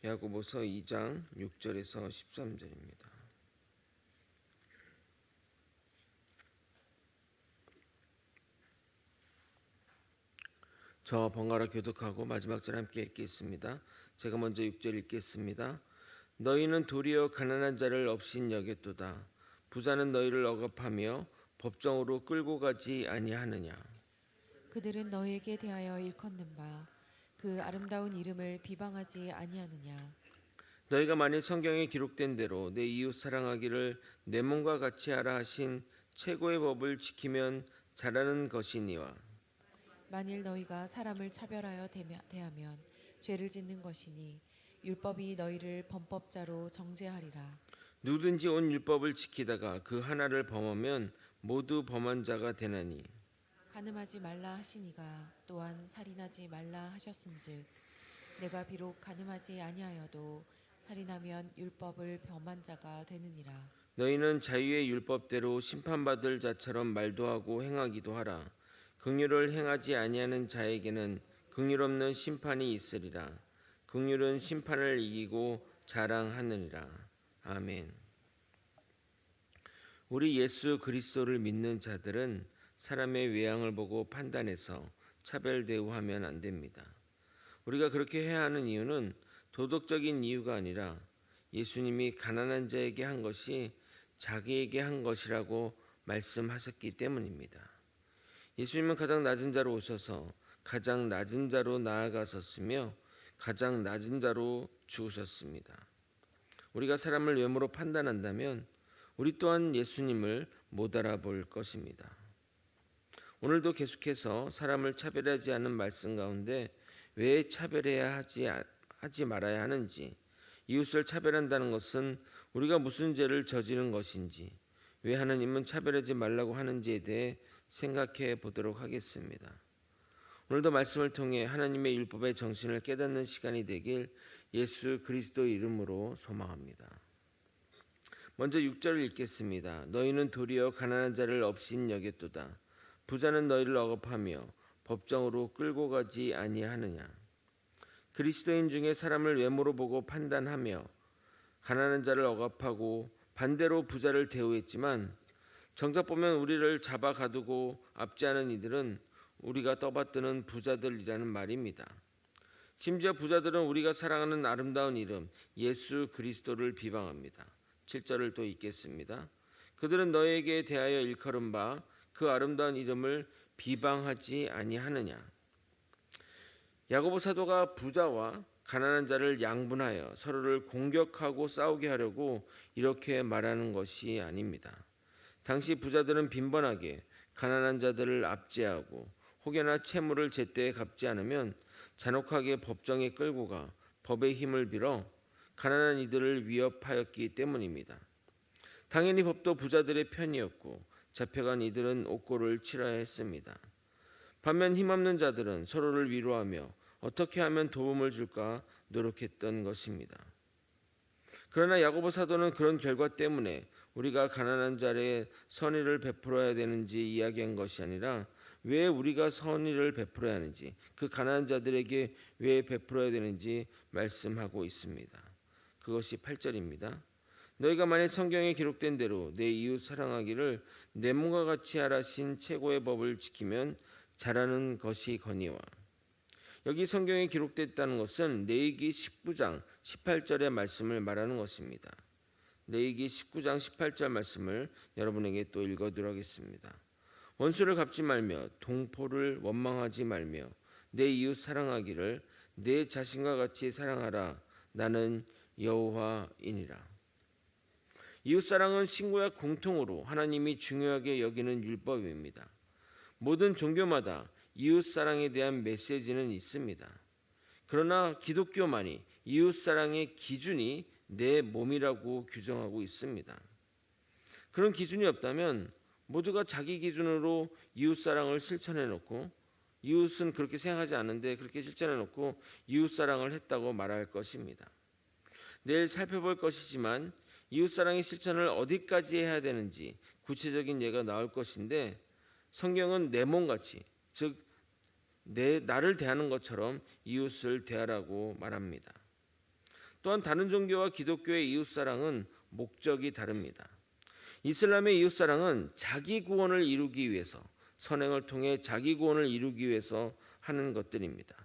야고보서 2장 6절에서 13절입니다. 저 번갈아 교독하고 마지막 절 함께 읽겠습니다. 제가 먼저 6절 읽겠습니다. 너희는 도리어 가난한 자를 업신 여겼도다. 부자는 너희를 억압하며 법정으로 끌고 가지 아니하느냐. 그들은 너에게 대하여 일컫는 바 그 아름다운 이름을 비방하지 아니하느냐. 너희가 만일 성경에 기록된 대로 내 이웃 사랑하기를 내 몸과 같이 하라 하신 최고의 법을 지키면 잘하는 것이니와. 만일 너희가 사람을 차별하여 대하면 죄를 짓는 것이니 율법이 너희를 범법자로 정죄하리라. 누구든지 온 율법을 지키다가 그 하나를 범하면 모두 범한 자가 되나니. 간음하지 말라 하시니가 또한 살인하지 말라 하셨은즉 내가 비록 간음하지 아니하여도 살인하면 율법을 범한 자가 되느니라. 너희는 자유의 율법대로 심판받을 자처럼 말도 하고 행하기도 하라. 긍휼을 행하지 아니하는 자에게는 긍휼 없는 심판이 있으리라. 긍휼은 심판을 이기고 자랑하느니라. 아멘. 우리 예수 그리스도를 믿는 자들은 사람의 외양을 보고 판단해서 차별 대우하면 안 됩니다. 우리가 그렇게 해야 하는 이유는 도덕적인 이유가 아니라 예수님이 가난한 자에게 한 것이 자기에게 한 것이라고 말씀하셨기 때문입니다. 예수님은 가장 낮은 자로 오셔서 가장 낮은 자로 나아가셨으며 가장 낮은 자로 죽으셨습니다. 우리가 사람을 외모로 판단한다면 우리 또한 예수님을 못 알아볼 것입니다. 오늘도 계속해서 사람을 차별하지 않는 말씀 가운데 왜 차별해야 하지 말아야 하는지, 이웃을 차별한다는 것은 우리가 무슨 죄를 저지른 것인지, 왜 하나님은 차별하지 말라고 하는지에 대해 생각해 보도록 하겠습니다. 오늘도 말씀을 통해 하나님의 율법의 정신을 깨닫는 시간이 되길 예수 그리스도 이름으로 소망합니다. 먼저 6절을 읽겠습니다. 너희는 도리어 가난한 자를 업신 여겼도다. 부자는 너희를 억압하며 법정으로 끌고 가지 아니하느냐. 그리스도인 중에 사람을 외모로 보고 판단하며 가난한 자를 억압하고 반대로 부자를 대우했지만 정작 보면 우리를 잡아 가두고 압제하는 이들은 우리가 떠받드는 부자들이라는 말입니다. 심지어 부자들은 우리가 사랑하는 아름다운 이름 예수 그리스도를 비방합니다. 7절을 또 읽겠습니다. 그들은 너에게 대하여 일컬은 바 그 아름다운 이름을 비방하지 아니하느냐. 야고보 사도가 부자와 가난한 자를 양분하여 서로를 공격하고 싸우게 하려고 이렇게 말하는 것이 아닙니다. 당시 부자들은 빈번하게 가난한 자들을 압제하고 혹여나 채무를 제때에 갚지 않으면 잔혹하게 법정에 끌고 가 법의 힘을 빌어 가난한 이들을 위협하였기 때문입니다. 당연히 법도 부자들의 편이었고 잡혀간 이들은 옥고를 치러야 했습니다. 반면 힘없는 자들은 서로를 위로하며 어떻게 하면 도움을 줄까 노력했던 것입니다. 그러나 야고보 사도는 그런 결과 때문에 우리가 가난한 자에게 선의를 베풀어야 되는지 이야기한 것이 아니라 왜 우리가 선의를 베풀어야 하는지, 그 가난한 자들에게 왜 베풀어야 되는지 말씀하고 있습니다. 그것이 8절입니다. 너희가 만일 성경에 기록된 대로 내 이웃 사랑하기를 내 몸과 같이 하라신 최고의 법을 지키면 잘하는 것이 거니와. 여기 성경에 기록됐다는 것은 레위기 19장 18절의 말씀을 말하는 것입니다. 레위기 19장 18절 말씀을 여러분에게 또 읽어드리도록 하겠습니다. 원수를 갚지 말며 동포를 원망하지 말며 내 이웃 사랑하기를 내 자신과 같이 사랑하라. 나는 여호와이니라. 이웃사랑은 신구약 공통으로 하나님이 중요하게 여기는 율법입니다. 모든 종교마다 이웃사랑에 대한 메시지는 있습니다. 그러나 기독교만이 이웃사랑의 기준이 내 몸이라고 규정하고 있습니다. 그런 기준이 없다면 모두가 자기 기준으로 이웃사랑을 실천해놓고 이웃은 그렇게 생각하지 않는데 그렇게 실천해놓고 이웃사랑을 했다고 말할 것입니다. 내일 살펴볼 것이지만 이웃사랑의 실천을 어디까지 해야 되는지 구체적인 예가 나올 것인데 성경은 내 몸같이 즉 나를 대하는 것처럼 이웃을 대하라고 말합니다. 또한 다른 종교와 기독교의 이웃사랑은 목적이 다릅니다. 이슬람의 이웃사랑은 자기 구원을 이루기 위해서, 선행을 통해 자기 구원을 이루기 위해서 하는 것들입니다.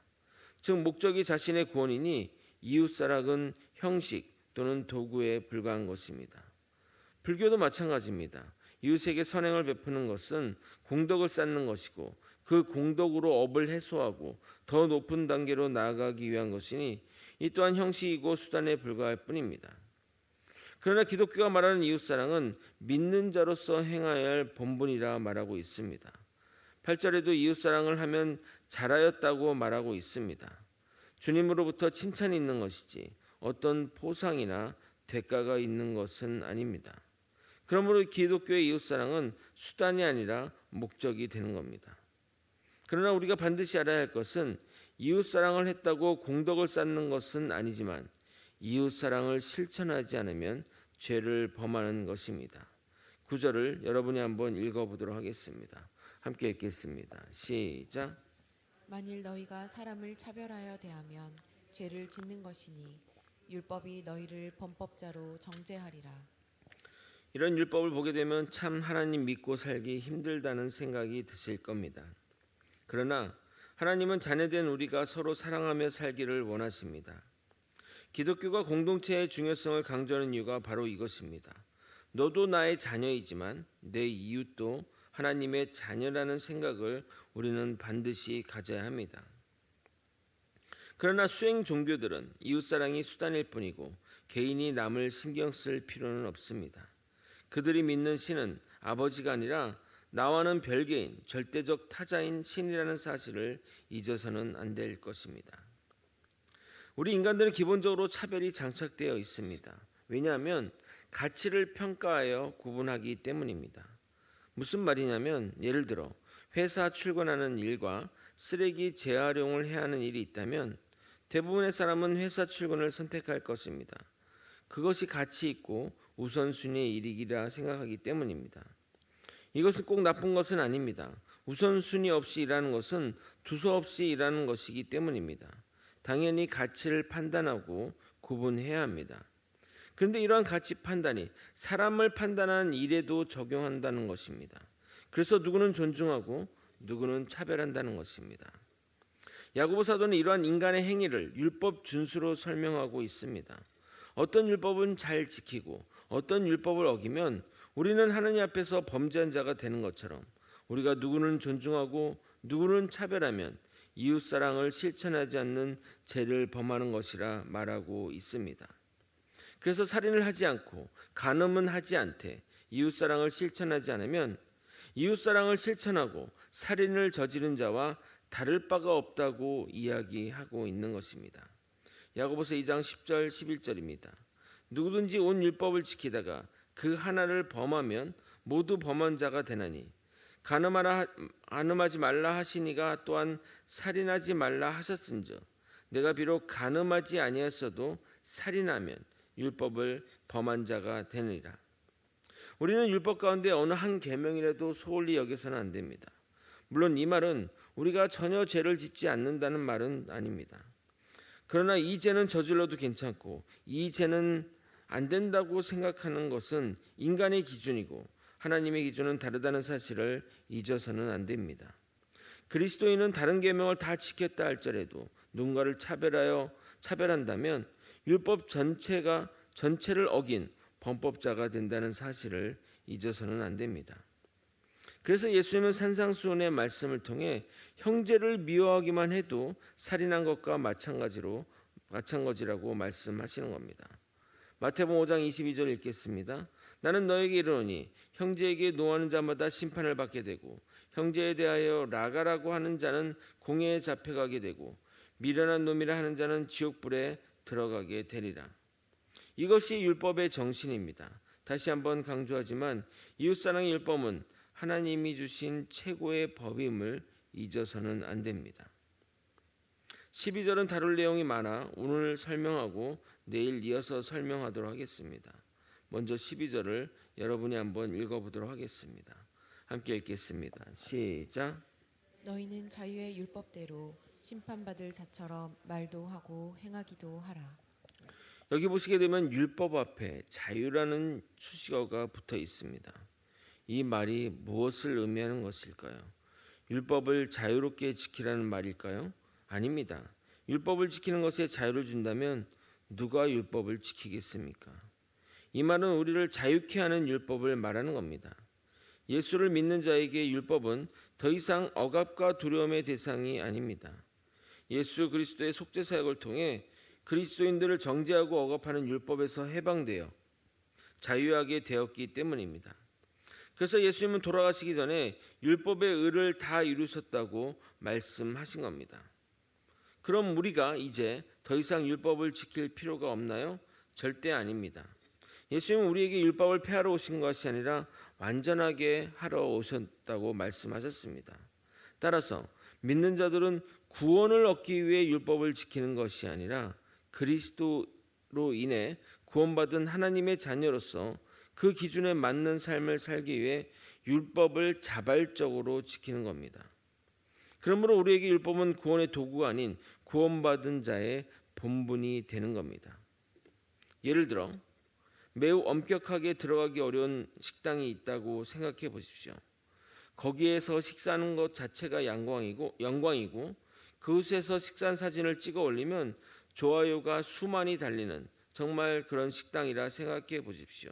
즉 목적이 자신의 구원이니 이웃사랑은 형식 또는 도구에 불과한 것입니다. 불교도 마찬가지입니다. 이웃에게 선행을 베푸는 것은 공덕을 쌓는 것이고 그 공덕으로 업을 해소하고 더 높은 단계로 나아가기 위한 것이니 이 또한 형식이고 수단에 불과할 뿐입니다. 그러나 기독교가 말하는 이웃사랑은 믿는 자로서 행해야 할 본분이라 말하고 있습니다. 8절에도 이웃사랑을 하면 잘하였다고 말하고 있습니다. 주님으로부터 칭찬이 있는 것이지 어떤 포상이나 대가가 있는 것은 아닙니다. 그러므로 기독교의 이웃사랑은 수단이 아니라 목적이 되는 겁니다. 그러나 우리가 반드시 알아야 할 것은 이웃사랑을 했다고 공덕을 쌓는 것은 아니지만 이웃사랑을 실천하지 않으면 죄를 범하는 것입니다. 9절을 여러분이 한번 읽어보도록 하겠습니다. 함께 읽겠습니다. 시작. 만일 너희가 사람을 차별하여 대하면 죄를 짓는 것이니 율법이 너희를 범법자로 정죄하리라. 이런 율법을 보게 되면 참 하나님 믿고 살기 힘들다는 생각이 드실 겁니다. 그러나 하나님은 자녀된 우리가 서로 사랑하며 살기를 원하십니다. 기독교가 공동체의 중요성을 강조하는 이유가 바로 이것입니다. 너도 나의 자녀이지만 내 이웃도 하나님의 자녀라는 생각을 우리는 반드시 가져야 합니다. 그러나 수행 종교들은 이웃사랑이 수단일 뿐이고 개인이 남을 신경 쓸 필요는 없습니다. 그들이 믿는 신은 아버지가 아니라 나와는 별개인 절대적 타자인 신이라는 사실을 잊어서는 안 될 것입니다. 우리 인간들은 기본적으로 차별이 장착되어 있습니다. 왜냐하면 가치를 평가하여 구분하기 때문입니다. 무슨 말이냐면 예를 들어 회사 출근하는 일과 쓰레기 재활용을 해야 하는 일이 있다면 대부분의 사람은 회사 출근을 선택할 것입니다. 그것이 가치 있고 우선순위의 일이라 생각하기 때문입니다. 이것은 꼭 나쁜 것은 아닙니다. 우선순위 없이 일하는 것은 두서없이 일하는 것이기 때문입니다. 당연히 가치를 판단하고 구분해야 합니다. 그런데 이러한 가치 판단이 사람을 판단하는 일에도 적용한다는 것입니다. 그래서 누구는 존중하고 누구는 차별한다는 것입니다. 야고보 사도는 이러한 인간의 행위를 율법 준수로 설명하고 있습니다. 어떤 율법은 잘 지키고 어떤 율법을 어기면 우리는 하나님 앞에서 범죄한 자가 되는 것처럼 우리가 누구는 존중하고 누구는 차별하면 이웃사랑을 실천하지 않는 죄를 범하는 것이라 말하고 있습니다. 그래서 살인을 하지 않고 간음은 하지 않되 이웃사랑을 실천하지 않으면 이웃사랑을 실천하고 살인을 저지른 자와 다를 바가 없다고 이야기하고 있는 것입니다. 야고보서 2장 10절 11절입니다. 누구든지 온 율법을 지키다가 그 하나를 범하면 모두 범한 자가 되나니 간음하지 말라 하시니가 또한 살인하지 말라 하셨은즉 내가 비록 간음하지 아니하였어도 살인하면 율법을 범한 자가 되느니라. 우리는 율법 가운데 어느 한 계명이라도 소홀히 여겨서는 안 됩니다. 물론 이 말은 우리가 전혀 죄를 짓지 않는다는 말은 아닙니다. 그러나 이 죄는 저질러도 괜찮고 이 죄는 안 된다고 생각하는 것은 인간의 기준이고 하나님의 기준은 다르다는 사실을 잊어서는 안 됩니다. 그리스도인은 다른 계명을 다 지켰다 할지라도 누군가를 차별한다면 율법 전체를 어긴 범법자가 된다는 사실을 잊어서는 안 됩니다. 그래서 예수님은 산상수훈의 말씀을 통해 형제를 미워하기만 해도 살인한 것과 마찬가지라고 말씀하시는 겁니다. 마태복음 5장 22절 읽겠습니다. 나는 너에게 이르노니 형제에게 노하는 자마다 심판을 받게 되고 형제에 대하여 라가라고 하는 자는 공회에 잡혀가게 되고 미련한 놈이라 하는 자는 지옥불에 들어가게 되리라. 이것이 율법의 정신입니다. 다시 한번 강조하지만 이웃사랑의 율법은 하나님이 주신 최고의 법임을 잊어서는 안 됩니다. 12절은 다룰 내용이 많아 오늘 설명하고 내일 이어서 설명하도록 하겠습니다. 먼저 12절을 여러분이 한번 읽어보도록 하겠습니다. 함께 읽겠습니다. 시작. 너희는 자유의 율법대로 심판받을 자처럼 말도 하고 행하기도 하라. 여기 보시게 되면 율법 앞에 자유라는 수식어가 붙어 있습니다. 이 말이 무엇을 의미하는 것일까요? 율법을 자유롭게 지키라는 말일까요? 아닙니다. 율법을 지키는 것에 자유를 준다면 누가 율법을 지키겠습니까? 이 말은 우리를 자유케 하는 율법을 말하는 겁니다. 예수를 믿는 자에게 율법은 더 이상 억압과 두려움의 대상이 아닙니다. 예수 그리스도의 속죄 사역을 통해 그리스도인들을 정죄하고 억압하는 율법에서 해방되어 자유하게 되었기 때문입니다. 그래서 예수님은 돌아가시기 전에 율법의 의를 다 이루셨다고 말씀하신 겁니다. 그럼 우리가 이제 더 이상 율법을 지킬 필요가 없나요? 절대 아닙니다. 예수님은 우리에게 율법을 폐하러 오신 것이 아니라 완전하게 하러 오셨다고 말씀하셨습니다. 따라서 믿는 자들은 구원을 얻기 위해 율법을 지키는 것이 아니라 그리스도로 인해 구원받은 하나님의 자녀로서 그 기준에 맞는 삶을 살기 위해 율법을 자발적으로 지키는 겁니다. 그러므로 우리에게 율법은 구원의 도구가 아닌 구원받은 자의 본분이 되는 겁니다. 예를 들어 매우 엄격하게 들어가기 어려운 식당이 있다고 생각해 보십시오. 거기에서 식사하는 것 자체가 영광이고 그곳에서 식사한 사진을 찍어 올리면 좋아요가 수만이 달리는 정말 그런 식당이라 생각해 보십시오.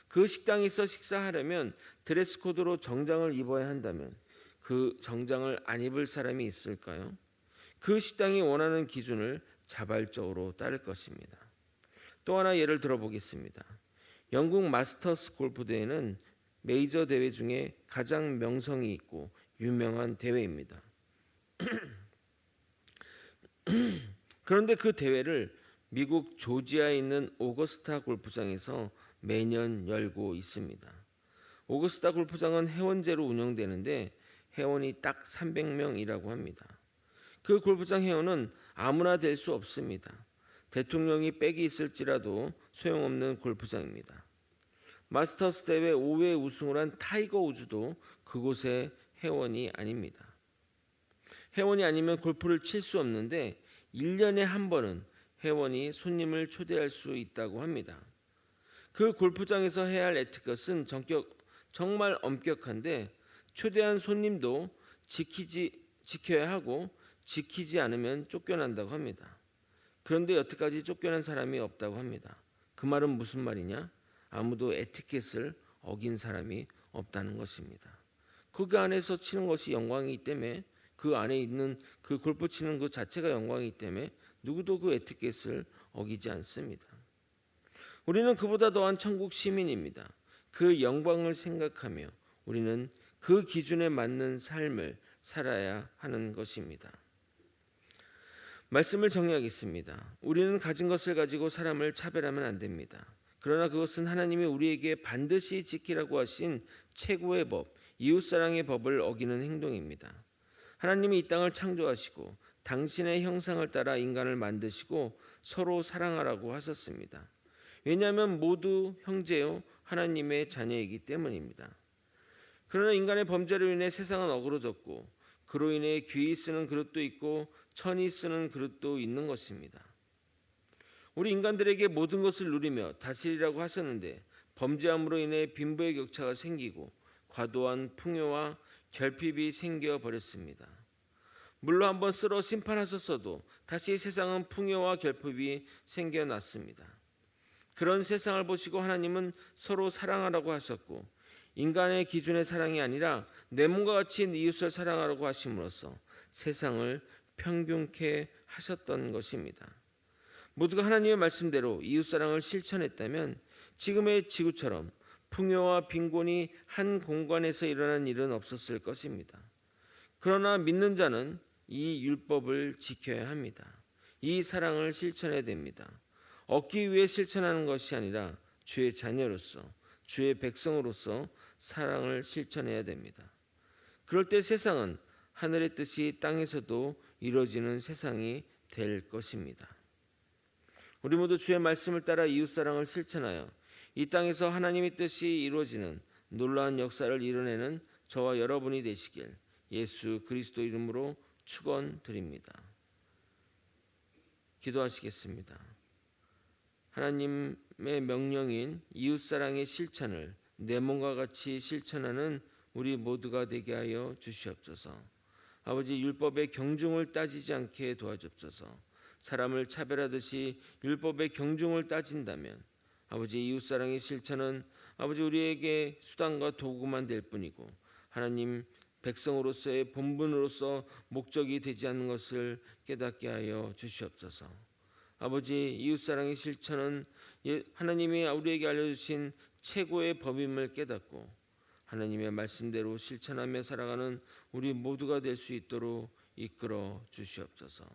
그 식당에서 식사하려면 드레스 코드로 정장을 입어야 한다면 그 정장을 안 입을 사람이 있을까요? 그 식당이 원하는 기준을 자발적으로 따를 것입니다. 또 하나 예를 들어보겠습니다. 영국 마스터스 골프 대회는 메이저 대회 중에 가장 명성이 있고 유명한 대회입니다. 그런데 그 대회를 미국 조지아에 있는 오거스타 골프장에서 매년 열고 있습니다. 오거스타 골프장은 회원제로 운영되는데 회원이 딱 300명이라고 합니다. 그 골프장 회원은 아무나 될 수 없습니다. 대통령이 빽이 있을지라도 소용없는 골프장입니다. 마스터스 대회 5회 우승을 한 타이거 우즈도 그곳의 회원이 아닙니다. 회원이 아니면 골프를 칠 수 없는데 1년에 한 번은 회원이 손님을 초대할 수 있다고 합니다. 그 골프장에서 해야 할 에티켓은 정말 엄격한데 초대한 손님도 지켜야 하고 지키지 않으면 쫓겨난다고 합니다. 그런데 여태까지 쫓겨난 사람이 없다고 합니다. 그 말은 무슨 말이냐? 아무도 에티켓을 어긴 사람이 없다는 것입니다. 그 안에서 치는 것이 영광이기 때문에 그 안에 있는 그 골프 치는 그 자체가 영광이기 때문에 누구도 그 에티켓을 어기지 않습니다. 우리는 그보다 더한 천국 시민입니다. 그 영광을 생각하며 우리는 그 기준에 맞는 삶을 살아야 하는 것입니다. 말씀을 정리하겠습니다. 우리는 가진 것을 가지고 사람을 차별하면 안 됩니다. 그러나 그것은 하나님이 우리에게 반드시 지키라고 하신 최고의 법, 이웃사랑의 법을 어기는 행동입니다. 하나님이 이 땅을 창조하시고 당신의 형상을 따라 인간을 만드시고 서로 사랑하라고 하셨습니다. 왜냐하면 모두 형제요 하나님의 자녀이기 때문입니다. 그러나 인간의 범죄로 인해 세상은 어그러졌고 그로 인해 귀히 쓰는 그릇도 있고 천히 쓰는 그릇도 있는 것입니다. 우리 인간들에게 모든 것을 누리며 다스리라고 하셨는데 범죄함으로 인해 빈부의 격차가 생기고 과도한 풍요와 결핍이 생겨버렸습니다. 물로 한번 쓸어 심판하셨어도 다시 세상은 풍요와 결핍이 생겨났습니다. 그런 세상을 보시고 하나님은 서로 사랑하라고 하셨고 인간의 기준의 사랑이 아니라 내 몸과 같이 이웃을 사랑하라고 하심으로써 세상을 평균케 하셨던 것입니다. 모두가 하나님의 말씀대로 이웃사랑을 실천했다면 지금의 지구처럼 풍요와 빈곤이 한 공간에서 일어난 일은 없었을 것입니다. 그러나 믿는 자는 이 율법을 지켜야 합니다. 이 사랑을 실천해야 됩니다. 얻기 위해 실천하는 것이 아니라 주의 자녀로서 주의 백성으로서 사랑을 실천해야 됩니다. 그럴 때 세상은 하늘의 뜻이 땅에서도 이루어지는 세상이 될 것입니다. 우리 모두 주의 말씀을 따라 이웃사랑을 실천하여 이 땅에서 하나님의 뜻이 이루어지는 놀라운 역사를 이뤄내는 저와 여러분이 되시길 예수 그리스도 이름으로 축원드립니다. 기도하시겠습니다. 하나님의 명령인 이웃사랑의 실천을 내 몸과 같이 실천하는 우리 모두가 되게 하여 주시옵소서. 아버지, 율법의 경중을 따지지 않게 도와주옵소서. 사람을 차별하듯이 율법의 경중을 따진다면 아버지, 이웃사랑의 실천은 아버지 우리에게 수단과 도구만 될 뿐이고 하나님 백성으로서의 본분으로서 목적이 되지 않는 것을 깨닫게 하여 주시옵소서. 아버지, 이웃사랑의 실천은 하나님이 우리에게 알려주신 최고의 법임을 깨닫고 하나님의 말씀대로 실천하며 살아가는 우리 모두가 될 수 있도록 이끌어 주시옵소서.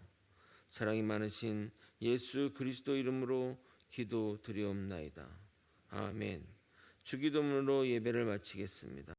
사랑이 많으신 예수 그리스도 이름으로 기도드리옵나이다. 아멘. 주기도문으로 예배를 마치겠습니다.